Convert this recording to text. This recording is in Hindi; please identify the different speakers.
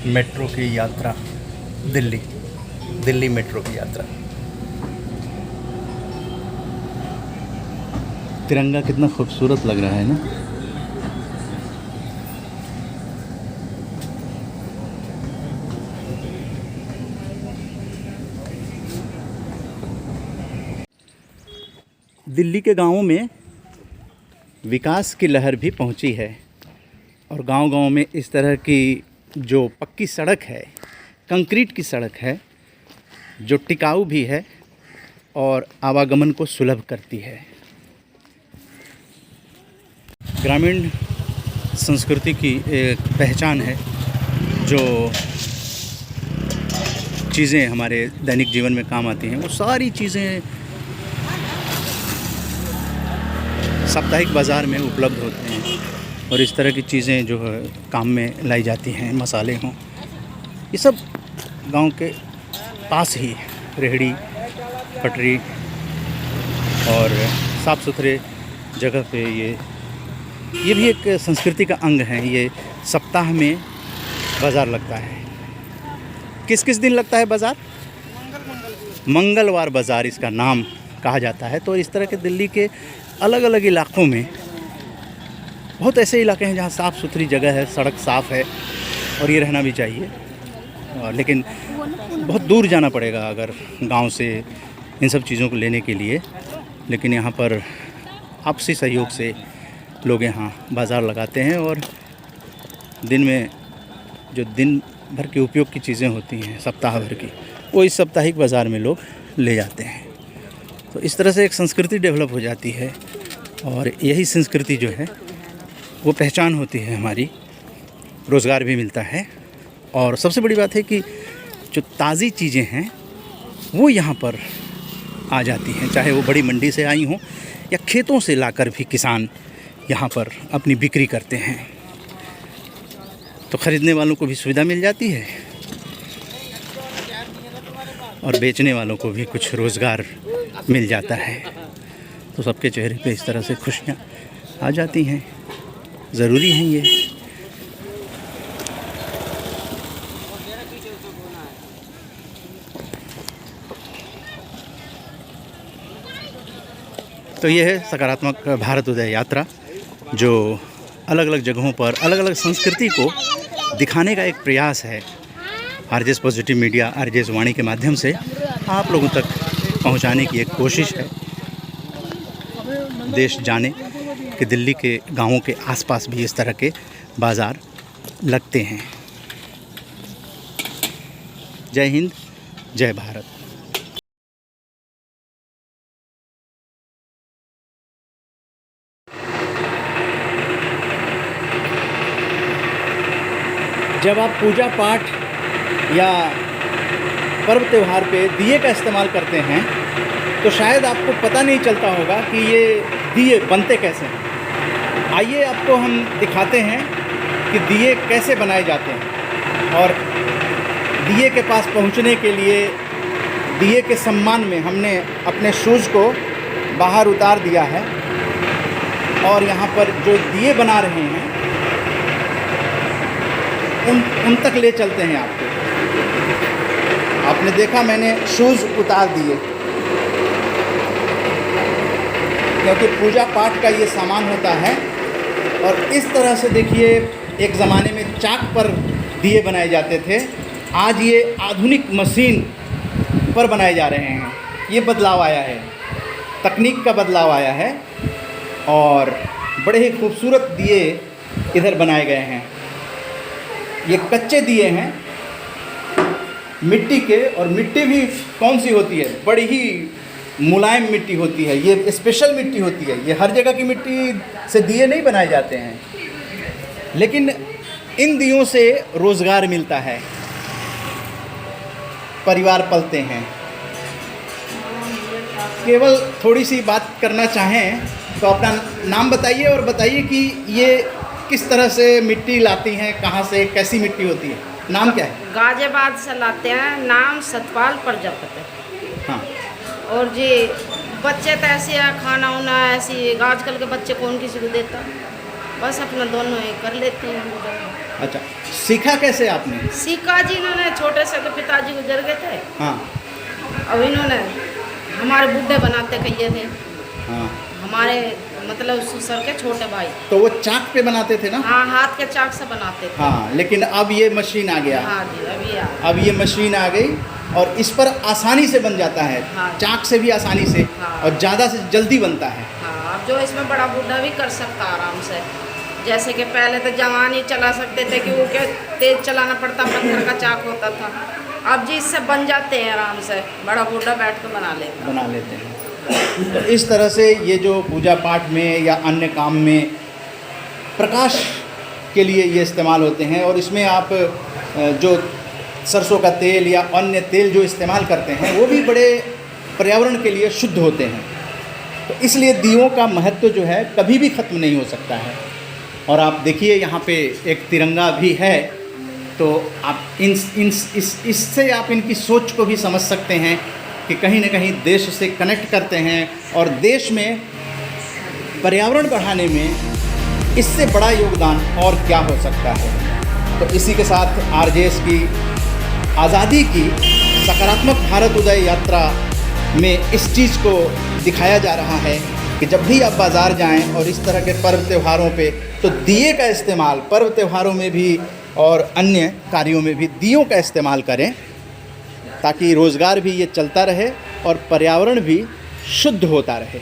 Speaker 1: मेट्रो की यात्रा, दिल्ली दिल्ली मेट्रो की यात्रा। तिरंगा कितना खूबसूरत लग रहा है ना। दिल्ली के गांवों में विकास की लहर भी पहुंची है और गांव-गांव में इस तरह की जो पक्की सड़क है, कंक्रीट की सड़क है, जो टिकाऊ भी है और आवागमन को सुलभ करती है। ग्रामीण संस्कृति की एक पहचान है, जो चीज़ें हमारे दैनिक जीवन में काम आती हैं, वो सारी चीज़ें साप्ताहिक बाज़ार में उपलब्ध होते हैं और इस तरह की चीज़ें जो है काम में लाई जाती हैं, मसाले हों, ये सब गांव के पास ही रेहड़ी पटरी और साफ़ सुथरे जगह पे ये भी एक संस्कृति का अंग है। ये सप्ताह में बाज़ार लगता है। किस किस दिन लगता है बाज़ार? मंगलवार बाज़ार इसका नाम कहा जाता है। तो इस तरह के दिल्ली के अलग अलग इलाक़ों में बहुत ऐसे इलाके हैं जहाँ साफ़ सुथरी जगह है, सड़क साफ़ है और ये रहना भी चाहिए। लेकिन बहुत दूर जाना पड़ेगा अगर गांव से इन सब चीज़ों को लेने के लिए। लेकिन यहाँ पर आपसी सहयोग से लोग यहाँ बाज़ार लगाते हैं और दिन में जो दिन भर के उपयोग की चीज़ें होती हैं सप्ताह भर की, वो इस साप्ताहिक बाज़ार में लोग ले जाते हैं। तो इस तरह से एक संस्कृति डेवलप हो जाती है और यही संस्कृति जो है वो पहचान होती है हमारी, रोज़गार भी मिलता है और सबसे बड़ी बात है कि जो ताज़ी चीज़ें हैं वो यहाँ पर आ जाती हैं, चाहे वो बड़ी मंडी से आई हों या खेतों से लाकर भी किसान यहाँ पर अपनी बिक्री करते हैं। तो ख़रीदने वालों को भी सुविधा मिल जाती है और बेचने वालों को भी कुछ रोज़गार मिल जाता है। तो सबके चेहरे पे इस तरह से खुशियाँ आ जाती हैं। ज़रूरी हैं ये। तो ये है सकारात्मक भारत उदय यात्रा, जो अलग अलग जगहों पर अलग अलग संस्कृति को दिखाने का एक प्रयास है। आरजेएस पॉजिटिव मीडिया, आरजेएस वाणी के माध्यम से आप लोगों तक पहुंचाने की एक कोशिश है। देश जाने कि दिल्ली के गांवों के आसपास भी इस तरह के बाज़ार लगते हैं। जय हिंद, जय भारत। जब आप पूजा पाठ या पर्व त्यौहार पे दिए का इस्तेमाल करते हैं तो शायद आपको पता नहीं चलता होगा कि ये दिए बनते कैसे हैं। आइए आपको हम दिखाते हैं कि दिए कैसे बनाए जाते हैं और दिए के पास पहुंचने के लिए दिए के सम्मान में हमने अपने शूज़ को बाहर उतार दिया है और यहाँ पर जो दिए बना रहे हैं उन तक ले चलते हैं आपको। आपने देखा मैंने शूज़ उतार दिए क्योंकि पूजा पाठ का ये सामान होता है। और इस तरह से देखिए, एक ज़माने में चाक पर दिए बनाए जाते थे, आज ये आधुनिक मशीन पर बनाए जा रहे हैं। ये बदलाव आया है, तकनीक का बदलाव आया है और बड़े ही खूबसूरत दिए इधर बनाए गए हैं। ये कच्चे दिए हैं मिट्टी के, और मिट्टी भी कौन सी होती है, बड़ी ही मुलायम मिट्टी होती है। ये स्पेशल मिट्टी होती है। ये हर जगह की मिट्टी से दिए नहीं बनाए जाते हैं, लेकिन इन दियों से रोज़गार मिलता है, परिवार पलते हैं। केवल थोड़ी सी बात करना चाहें तो अपना नाम बताइए और बताइए कि ये किस तरह से मिट्टी लाती हैं, कहाँ से, कैसी मिट्टी होती है। नाम क्या है?
Speaker 2: गाजियाबाद से लाते हैं। नाम सतपाल प्रजापति।
Speaker 1: हाँ।
Speaker 2: और जी बच्चे तो ऐसे है, खाना वाना ऐसी आजकल के बच्चे कौन किसी को देता, बस अपना दोनों ही कर लेते हैं।
Speaker 1: अच्छा, सीखा कैसे आपने?
Speaker 2: सीखा जी, इन्होंने छोटे से के पिताजी गुजर गए थे,
Speaker 1: हाँ
Speaker 2: अब इन्होंने हमारे बुड्ढे बनाते कहिए थे,
Speaker 1: हाँ।
Speaker 2: हमारे मतलब ससुर के छोटे भाई।
Speaker 1: तो वो चाक पे बनाते थे ना?
Speaker 2: हाँ, हाथ के चाक से बनाते थे।
Speaker 1: हाँ, लेकिन अब ये मशीन आ गया।
Speaker 2: हाँ जी, अभी आ
Speaker 1: अब ये मशीन आ गई और इस पर आसानी से बन जाता है,
Speaker 2: हाँ।
Speaker 1: चाक से भी आसानी से,
Speaker 2: हाँ।
Speaker 1: और ज़्यादा से जल्दी बनता है।
Speaker 2: हाँ, अब जो इसमें बड़ा बूढ़ा भी कर सकता आराम से। जैसे कि पहले तो जवान ही चला सकते थे कि वो क्या तेज चलाना पड़ता, पत्थर का चाक होता था। अब जी इससे बन जाते हैं आराम से, बड़ा बूढ़ा बैठ कर बना लेते हैं।
Speaker 1: तो इस तरह से ये जो पूजा पाठ में या अन्य काम में प्रकाश के लिए ये इस्तेमाल होते हैं, और इसमें आप जो सरसों का तेल या अन्य तेल जो इस्तेमाल करते हैं वो भी बड़े पर्यावरण के लिए शुद्ध होते हैं। तो इसलिए दियों का महत्व जो है कभी भी ख़त्म नहीं हो सकता है। और आप देखिए यहाँ पे एक तिरंगा भी है, तो आप इससे आप इनकी सोच को भी समझ सकते हैं कि कहीं न कहीं देश से कनेक्ट करते हैं, और देश में पर्यावरण बढ़ाने में इससे बड़ा योगदान और क्या हो सकता है। तो इसी के साथ आरजेएस की आज़ादी की सकारात्मक भारत उदय यात्रा में इस चीज़ को दिखाया जा रहा है कि जब भी आप बाज़ार जाएं और इस तरह के पर्व त्योहारों पे, तो दिए का इस्तेमाल पर्व त्योहारों में भी और अन्य कार्यों में भी दियों का इस्तेमाल करें, ताकि रोज़गार भी ये चलता रहे और पर्यावरण भी शुद्ध होता रहे।